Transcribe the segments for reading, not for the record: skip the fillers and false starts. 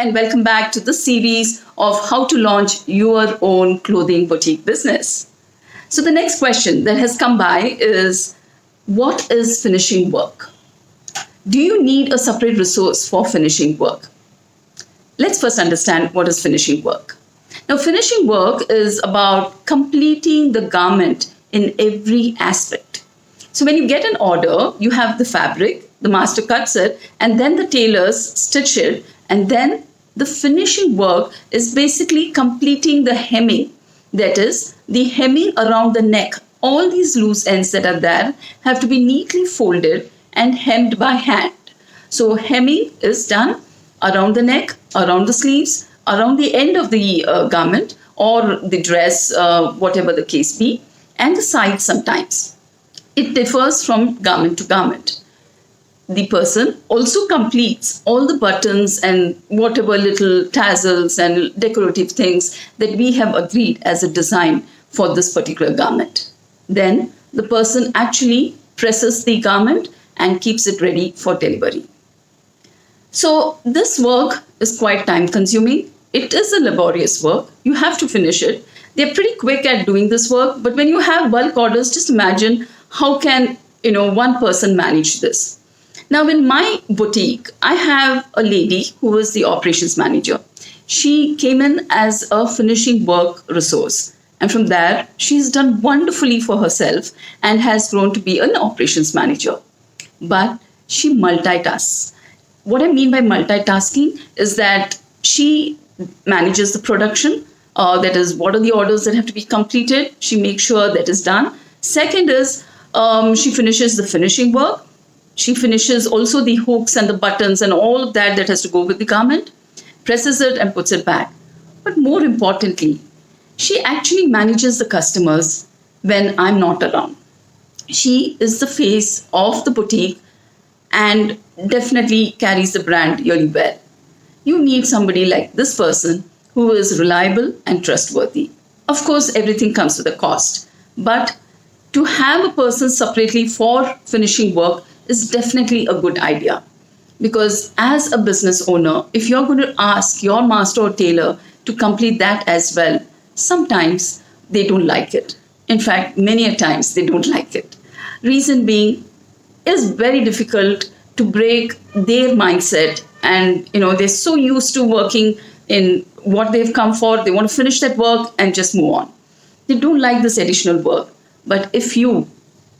and welcome back to the series of how to launch your own clothing boutique business. So the next question that has come by is, what is finishing work? Do you need a separate resource for finishing work? Let's first understand what is finishing work. Now, finishing work is about completing the garment in every aspect. So when you get an order, you have the fabric, the master cuts it, and then the tailors stitch it, and then the finishing work is basically completing the hemming. That is, the hemming around the neck. All these loose ends that are there have to be neatly folded and hemmed by hand. So hemming is done around the neck, around the sleeves, around the end of the garment or the dress, whatever the case be, and the sides sometimes. It differs from garment to garment. The person also completes all the buttons and whatever little tassels and decorative things that we have agreed as a design for this particular garment. Then the person actually presses the garment and keeps it ready for delivery. So this work is quite time consuming. It is a laborious work. You have to finish it. They're pretty quick at doing this work, but when you have bulk orders, just imagine how can one person manage this. Now, in my boutique, I have a lady who is the operations manager. She came in as a finishing work resource. And from there, she's done wonderfully for herself and has grown to be an operations manager. But she multitasks. What I mean by multitasking is that she manages the production. That is, what are the orders that have to be completed? She makes sure that is done. Second is, she finishes the finishing work. She finishes also the hooks and the buttons and all of that has to go with the garment, presses it and puts it back. But more importantly, she actually manages the customers when I'm not around. She is the face of the boutique and definitely carries the brand really well. You need somebody like this person who is reliable and trustworthy. Of course, everything comes with a cost, but to have a person separately for finishing work is definitely a good idea. Because as a business owner, if you're going to ask your master or tailor to complete that as well, sometimes they don't like it. In fact, many a times they don't like it. Reason being, it is very difficult to break their mindset, and they're so used to working in what they've come for. They want to finish that work and just move on. They don't like this additional work. But if you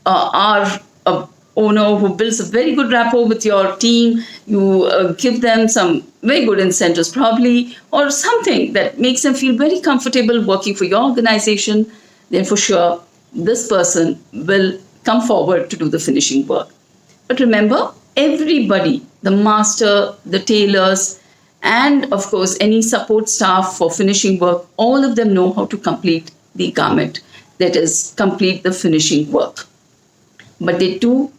are a owner who builds a very good rapport with your team, you give them some very good incentives probably, or something that makes them feel very comfortable working for your organization, then for sure this person will come forward to do the finishing work. But remember, everybody, the master, the tailors, and of course any support staff for finishing work, all of them know how to complete the garment, that is, complete the finishing work. But they do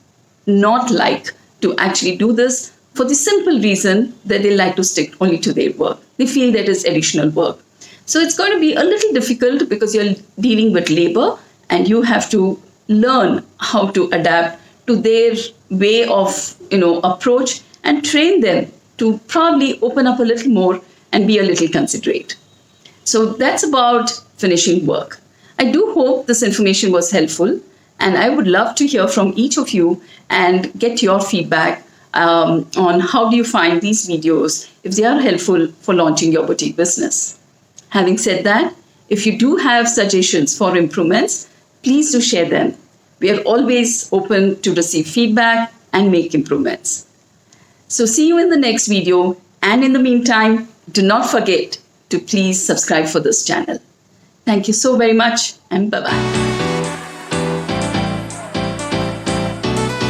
not like to actually do this for the simple reason that they like to stick only to their work. They feel that is additional work. So it's going to be a little difficult because you're dealing with labor and you have to learn how to adapt to their way of approach and train them to probably open up a little more and be a little considerate. So that's about finishing work. I do hope this information was helpful, and I would love to hear from each of you and get your feedback on how do you find these videos, if they are helpful for launching your boutique business. Having said that, if you do have suggestions for improvements, please do share them. We are always open to receive feedback and make improvements. So see you in the next video, and in the meantime, do not forget to please subscribe for this channel. Thank you so very much, and bye-bye.